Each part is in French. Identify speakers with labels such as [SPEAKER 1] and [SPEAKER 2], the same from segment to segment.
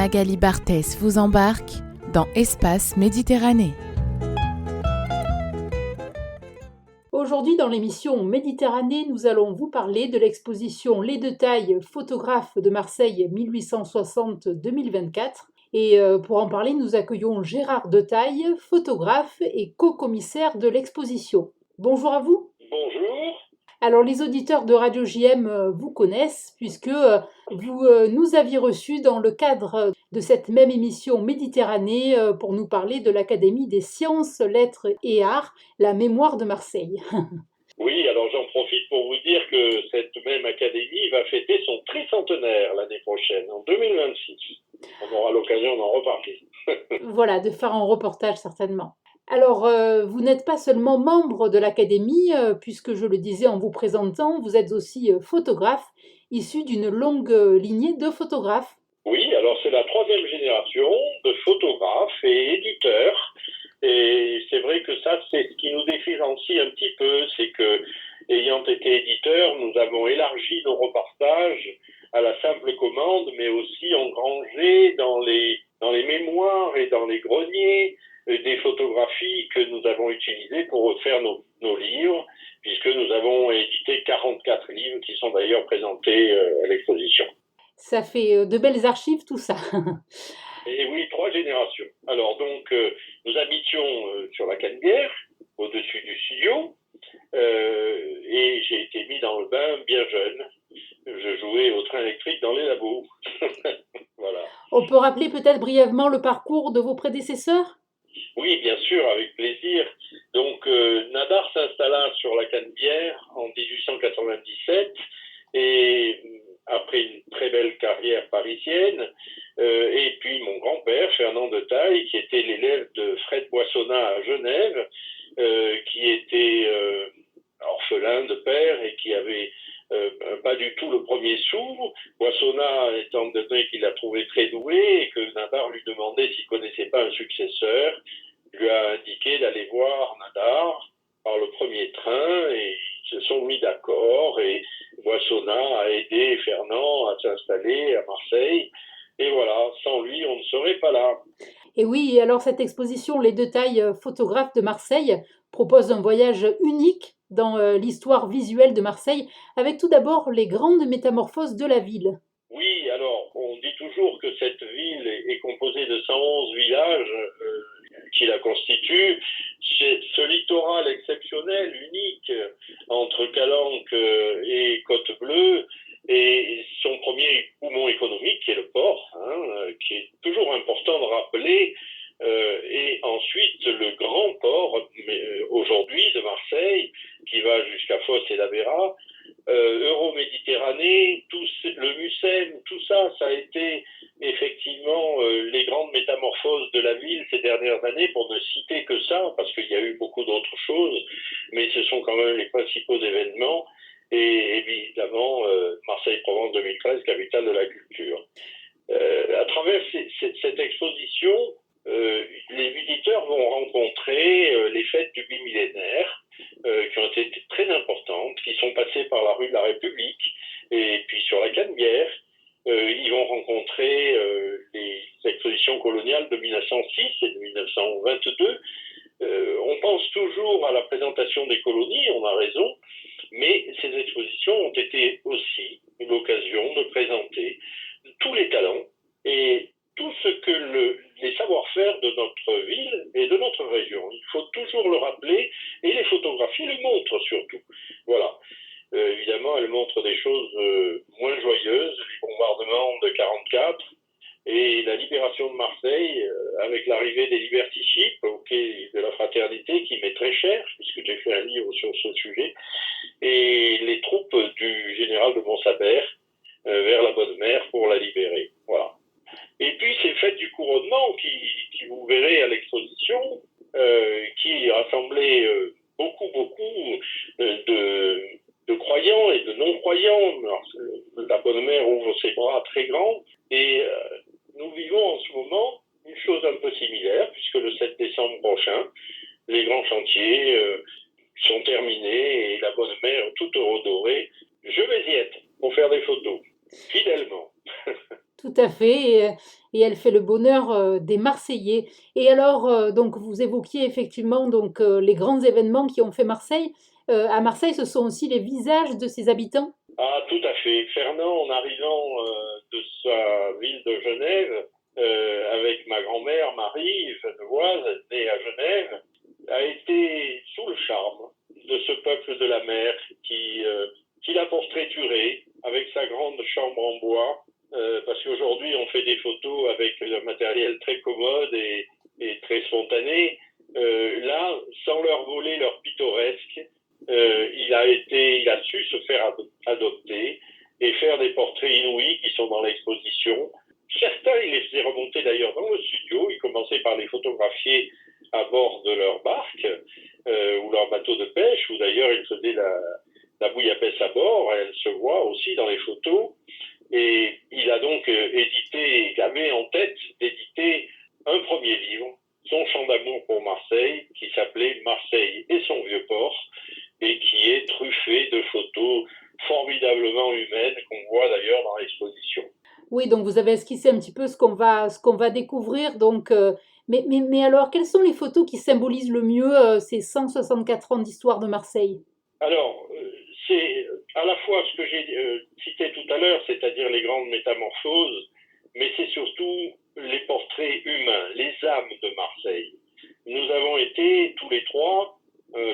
[SPEAKER 1] Magali Barthès vous embarque dans Espace Méditerranée.
[SPEAKER 2] Aujourd'hui, dans l'émission Méditerranée, nous allons vous parler de l'exposition Les Deux Tailles, photographes de Marseille 1860-2024. Et pour en parler, nous accueillons Gérard Detaille, photographe et co-commissaire de l'exposition. Bonjour à vous.
[SPEAKER 3] Bonjour.
[SPEAKER 2] Alors, les auditeurs de Radio JM vous connaissent puisque vous nous aviez reçus dans le cadre de cette même émission Méditerranée pour nous parler de l'Académie des sciences, lettres et arts, la mémoire de Marseille.
[SPEAKER 3] Oui, alors j'en profite pour vous dire que cette même académie va fêter son tricentenaire l'année prochaine, en 2026. On aura l'occasion d'en reparler.
[SPEAKER 2] Voilà, de faire un reportage certainement. Alors, vous n'êtes pas seulement membre de l'Académie, puisque je le disais en vous présentant, vous êtes aussi photographe, issu d'une longue lignée de photographes.
[SPEAKER 3] Oui, alors c'est la troisième génération de photographes et éditeurs. Et c'est vrai que ça, c'est ce qui nous différencie un petit peu, c'est que, ayant été éditeurs, nous avons élargi nos reportages à la simple commande, mais aussi engrangé dans les mémoires et dans les greniers des photographies que nous avons utilisées pour faire nos livres, puisque nous avons édité 44 livres qui sont d'ailleurs présentés à l'exposition.
[SPEAKER 2] Ça fait de belles archives, tout ça.
[SPEAKER 3] Et oui, 3 générations. Alors donc, nous habitions sur la Canebière, au-dessus du studio, et j'ai été mis dans le bain bien jeune. Je jouais au train électrique dans les labos. Voilà.
[SPEAKER 2] On peut rappeler peut-être brièvement le parcours de vos prédécesseurs ?
[SPEAKER 3] Oui, bien sûr, avec plaisir. Donc, Nadar s'installa sur la Canebière en 1897 et après une très belle carrière parisienne, et puis mon grand-père, Fernand Detaille, qui était l'élève de Fred Boissonnat à Genève, qui était orphelin de père et qui avait pas du tout le premier sou. Boissonnat étant donné qu'il l'a trouvé très doué et que Nadar lui demandait s'il connaissait pas un successeur, lui a indiqué d'aller voir Nadar par le premier train et ils se sont mis d'accord et Boissonnat a aidé Fernand à s'installer à Marseille. Et voilà, sans lui, on ne serait pas là.
[SPEAKER 2] Et oui, alors cette exposition Les Deux Tailles, photographes de Marseille, propose un voyage unique dans l'histoire visuelle de Marseille, avec tout d'abord les grandes métamorphoses de la ville.
[SPEAKER 3] Oui, alors, on dit toujours que cette ville est composée de 111 villages qui la constituent. C'est ce littoral exceptionnel, unique, entre Calanque et Côte-Bleue, et son premier poumon économique, qui est le port, qui est toujours important de rappeler, et ensuite le grand port, aujourd'hui de Marseille, qui va jusqu'à Fos et la Béra, Euroméditerranée, le Mucem, tout ça, ça a été effectivement les grandes métamorphoses de la ville ces dernières années, pour ne citer que ça, parce qu'il y a eu beaucoup d'autres choses, mais ce sont quand même les principaux événements, et évidemment Marseille-Provence 2013, capitale de la culture. À travers cette exposition, les visiteurs vont rencontrer les fêtes du bimillénaire, qui ont été très importantes, qui sont passées par la rue de la République et puis sur la Canebière. Ils vont rencontrer les expositions coloniales de 1906 et de 1922. On pense toujours à la présentation des colonies, on a raison, mais ces expositions ont été aussi l'occasion de présenter tous les talents et tout ce que les savoir-faire de notre ville et de notre région. Il faut toujours le rappeler, et les photographies le montrent surtout. Voilà. Évidemment, elles montrent des choses moins joyeuses, les bombardements de 1944 et la libération de Marseille, avec l'arrivée des Liberty Ships au quai de la Fraternité, qui m'est très cher, puisque j'ai fait un livre sur ce sujet, et les troupes du général de Montsabert vers la Bonne Mer pour la libérer. Voilà. Et puis ces fêtes du couronnement qui vous verrez à l'exposition, qui rassemblaient beaucoup de croyants et de non-croyants. Alors, la Bonne Mer ouvre ses bras très grands et nous vivons en ce moment une chose un peu similaire, puisque le 7 décembre prochain, les grands chantiers sont terminés et la Bonne Mer toute redorée. Je vais y être pour faire des photos, fidèlement.
[SPEAKER 2] Tout à fait. et elle fait le bonheur des Marseillais. Et alors, donc vous évoquiez effectivement donc les grands événements qui ont fait Marseille. À Marseille, ce sont aussi les visages de ses habitants.
[SPEAKER 3] Ah, tout à fait. Fernand, en arrivant de sa ville de Genève, avec ma grand-mère Marie genevoise, née à Genève, a été sous le charme de ce peuple de la mer qui l'a portraituré avec sa grande chambre en bois, parce qu'aujourd'hui on fait des photos avec un matériel très commode et très spontané. Là, sans leur voler leur pittoresque, il a su se faire adopter et faire des portraits inouïs qui sont dans l'exposition. Certains, il les faisait remonter d'ailleurs dans le studio. Il commençait par les photographier à bord de leur barque ou leur bateau de pêche, où d'ailleurs il faisait la bouillabaisse à bord. Elle se voit aussi dans les photos. Et il a donc avait en tête d'éditer un premier livre, son chant d'amour pour Marseille, qui s'appelait Marseille et son vieux port, et qui est truffé de photos formidablement humaines qu'on voit d'ailleurs dans l'exposition.
[SPEAKER 2] Oui, donc vous avez esquissé un petit peu ce qu'on va découvrir. Donc, mais alors, quelles sont les photos qui symbolisent le mieux ces 164 ans d'histoire de Marseille?
[SPEAKER 3] Alors, c'est à la fois ce que j'ai cité tout à l'heure, c'est-à-dire les grandes métamorphoses, mais c'est surtout les portraits humains, les âmes de Marseille. Nous avons été tous les trois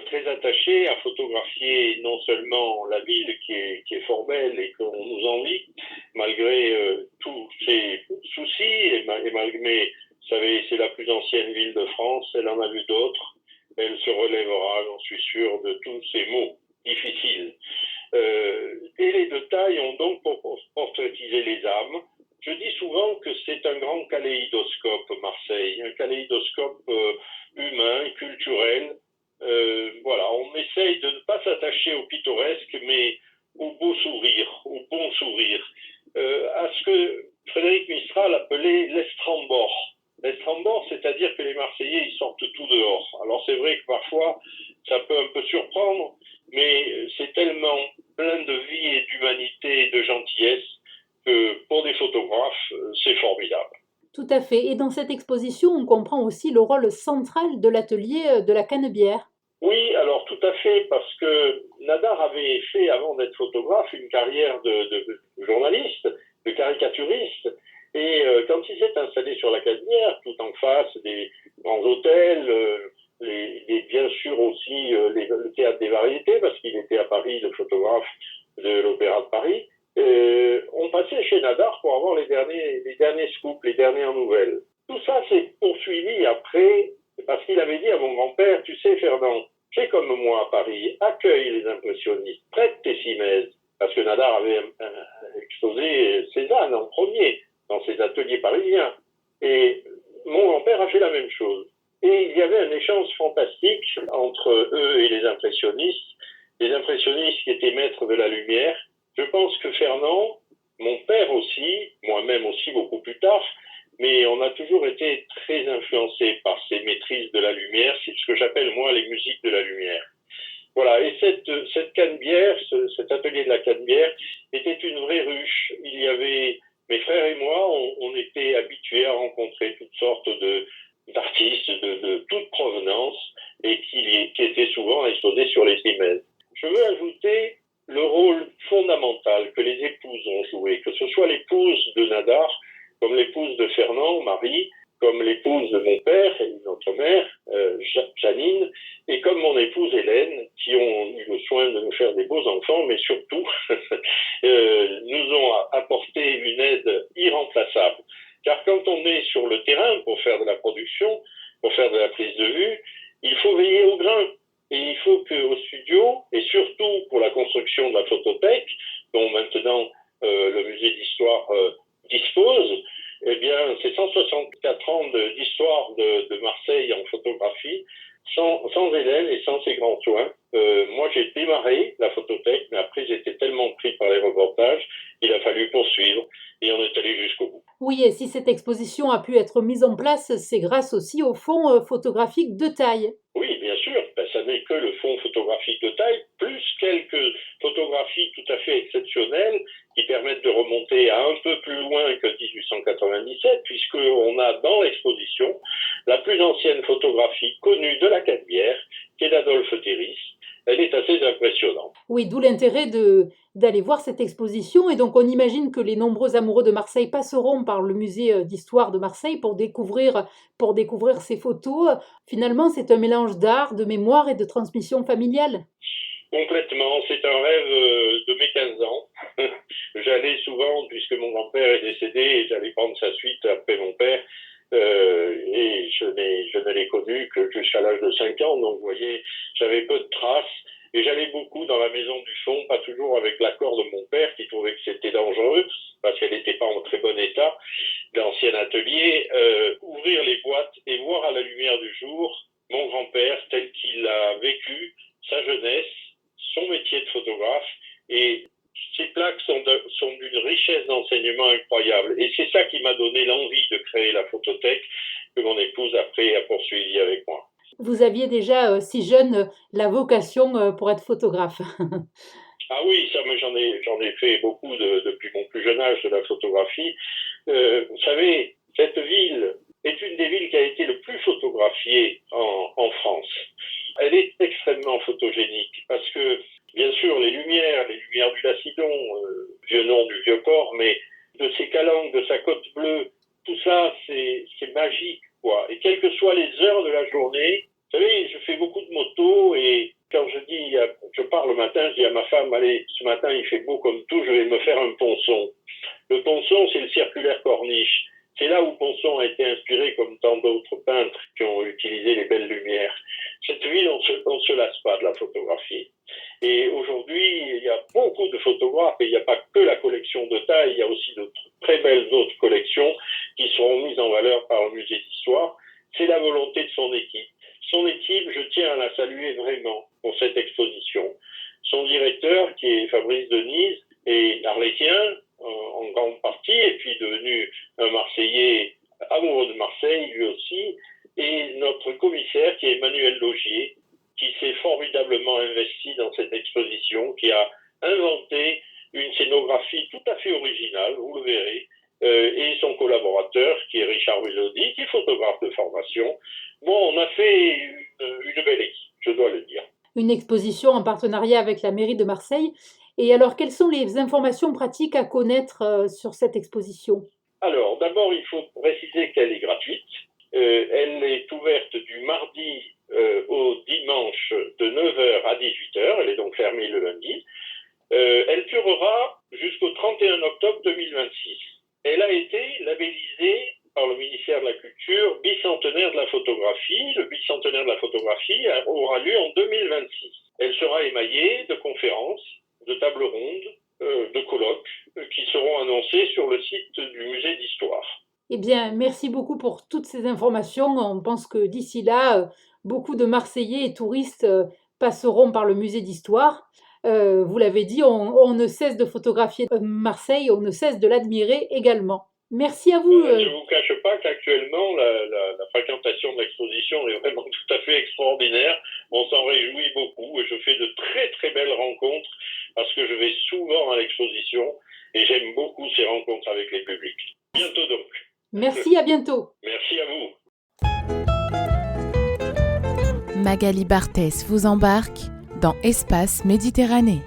[SPEAKER 3] très attachés à photographier non seulement la ville qui est fort belle et qu'on nous envie, malgré tous ses soucis et malgré, vous savez, c'est la plus ancienne ville de France, elle en a vu d'autres, elle se relèvera, j'en suis sûr, de tous ces mots difficiles. Et les deux tailles ont donc portraitisé les âmes. Je dis souvent que c'est un grand kaléidoscope, Marseille, un kaléidoscope humain, culturel. Voilà, on essaye de ne pas s'attacher au pittoresque, mais au beau sourire, au bon sourire, à ce que Frédéric Mistral appelait l'estrambord. L'estrambord, c'est-à-dire que les Marseillais, ils sortent tout dehors. Alors c'est vrai que parfois, ça peut un peu surprendre, mais c'est tellement plein de vie et d'humanité et de gentillesse que pour des photographes, c'est formidable.
[SPEAKER 2] Tout à fait. Et dans cette exposition, on comprend aussi le rôle central de l'atelier de la Canebière.
[SPEAKER 3] Oui, alors tout à fait, parce que Nadar avait fait, avant d'être photographe, une carrière de journaliste, de caricaturiste. Et quand il s'est installé sur la Canebière, tout en face des grands hôtels, bien sûr aussi le théâtre des variétés, parce qu'il était à Paris le photographe de l'Opéra de Paris, on passait chez Nadar pour avoir les derniers scoops, les dernières nouvelles. Tout ça s'est poursuivi après, parce qu'il avait dit à mon grand-père, tu sais Fernand, fais comme moi à Paris, accueille les impressionnistes, prête tes cimaises, parce que Nadar avait exposé Cézanne en premier dans ses ateliers parisiens. Et mon grand-père a fait la même chose. Et il y avait un échange fantastique entre eux et les impressionnistes qui étaient maîtres de la lumière. Je pense que Fernand, mon père aussi, moi-même aussi beaucoup plus tard, mais on a toujours été très influencés par ces maîtrises de la lumière, c'est ce que j'appelle moi les musiques de la lumière. Voilà, et cette Canebière, cet atelier de la Canebière était une vraie ruche. Il y avait, mes frères et moi, on était habitués à rencontrer toutes sortes d'artistes de toute provenance et qui étaient souvent exposés sur les cimaises. Je veux ajouter le rôle fondamental que les épouses ont joué, que ce soit l'épouse de Nadar, comme l'épouse de Fernand, Marie, comme l'épouse de mon père et notre mère, Janine, et comme mon épouse Hélène, qui ont eu le soin de nous faire des beaux enfants, mais surtout nous ont apporté une aide irremplaçable. Car quand on est sur le terrain pour faire de la production, pour faire de la prise de vue, il faut veiller au grain. Et il faut qu'au studio, et surtout pour la construction de la photothèque, dont maintenant le musée d'histoire dispose, eh bien, ces 164 ans d'histoire de Marseille en photographie, sans Hélène et sans ses grands soins. Moi, j'ai démarré la photothèque, mais après, j'étais tellement pris par les reportages, il a fallu poursuivre, et on est allé jusqu'au bout.
[SPEAKER 2] Oui, et si cette exposition a pu être mise en place, c'est grâce aussi au fonds photographique de taille.
[SPEAKER 3] Oui, bien sûr, ça n'est que le fonds photographique de taille, plus quelques photographies tout à fait exceptionnelles qui permettent de remonter à un peu plus loin que 1897, puisqu'on a dans l'exposition la plus ancienne photographie connue de la Canebière, qui est d'Adolphe Théris. Elle est assez impressionnante.
[SPEAKER 2] Oui, d'où l'intérêt d'aller voir cette exposition. Et donc, on imagine que les nombreux amoureux de Marseille passeront par le musée d'histoire de Marseille pour découvrir ces photos. Finalement, c'est un mélange d'art, de mémoire et de transmission familiale.
[SPEAKER 3] Complètement, c'est un rêve de mes 15 ans. J'allais souvent, puisque mon grand-père est décédé, et j'allais prendre sa suite après mon père. Et je ne l'ai connu que jusqu'à l'âge de 5 ans, donc vous voyez, j'avais peu de traces, et j'allais beaucoup dans la maison du fond, pas toujours avec l'accord de mon père, qui trouvait que c'était dangereux, parce qu'elle n'était pas en très bon état, l'ancien atelier, ouvrir les boîtes et voir à la lumière du jour mon grand-père tel qu'il a vécu sa jeunesse, son métier de photographe, et ces plaques sont d'une richesse d'enseignement incroyable. Et c'est ça qui m'a donné l'envie de créer la photothèque que mon épouse après a poursuivi avec moi.
[SPEAKER 2] Vous aviez déjà, si jeune, la vocation pour être photographe.
[SPEAKER 3] Ah oui, ça, mais j'en ai fait beaucoup depuis mon plus jeune âge de la photographie. Vous savez, cette ville est une des villes qui a été le plus photographiée en France. Elle est extrêmement photogénique parce que, bien sûr, les lumières du Lacidon, vieux nom du Vieux-Port, mais de ses calanques, de sa côte bleue, tout ça, c'est magique, quoi. Et quelles que soient les heures de la journée, vous savez, je fais beaucoup de moto et quand je pars le matin, je dis à ma femme, allez, ce matin, il fait beau comme tout, je vais me faire un ponçon. Le ponçon, c'est le circulaire corniche. C'est là où Ponson a été inspiré, comme tant d'autres peintres qui ont utilisé les belles lumières. Cette ville, on se lasse pas de la photographie. Et aujourd'hui, il y a beaucoup de photographes, et il n'y a pas que la collection de taille, il y a aussi de très belles autres collections qui seront mises en valeur par le musée d'histoire. C'est la volonté de son équipe. Son équipe, je tiens à la saluer vraiment pour cette exposition. Son directeur, qui est Fabrice Denise, est arlétien, en grande partie, et puis devenu un Marseillais amoureux de Marseille, lui aussi, et notre commissaire, qui est Emmanuel Laugier, qui s'est formidablement investi dans cette exposition, qui a inventé une scénographie tout à fait originale, vous le verrez, et son collaborateur, qui est Richard Mélody, qui est photographe de formation. Bon, on a fait une belle équipe, je dois le dire.
[SPEAKER 2] Une exposition en partenariat avec la mairie de Marseille. Et alors, quelles sont les informations pratiques à connaître sur cette exposition ?
[SPEAKER 3] Alors, d'abord, il faut préciser qu'elle est gratuite. Elle est ouverte du mardi au dimanche de 9h à 18h. Elle est donc fermée le lundi. Elle durera jusqu'au 31 octobre 2026. Elle a été labellisée par le ministère de la Culture bicentenaire de la photographie. Le bicentenaire de la photographie aura lieu en 2026. Elle sera émaillée de conférences, de tables rondes, de colloques qui seront annoncés sur le site du musée d'histoire.
[SPEAKER 2] Eh bien, merci beaucoup pour toutes ces informations. On pense que d'ici là, beaucoup de Marseillais et touristes passeront par le musée d'histoire. Vous l'avez dit, on ne cesse de photographier Marseille, on ne cesse de l'admirer également. Merci à vous.
[SPEAKER 3] Je ne vous cache pas qu'actuellement, la fréquentation de l'exposition est vraiment tout à fait extraordinaire. On s'en réjouit beaucoup et je fais de très très belles rencontres parce que je vais souvent à l'exposition et j'aime beaucoup ces rencontres avec les publics. Bientôt donc.
[SPEAKER 2] Merci, à bientôt.
[SPEAKER 3] Merci à vous.
[SPEAKER 1] Magali Barthès vous embarque dans Espace Méditerranée.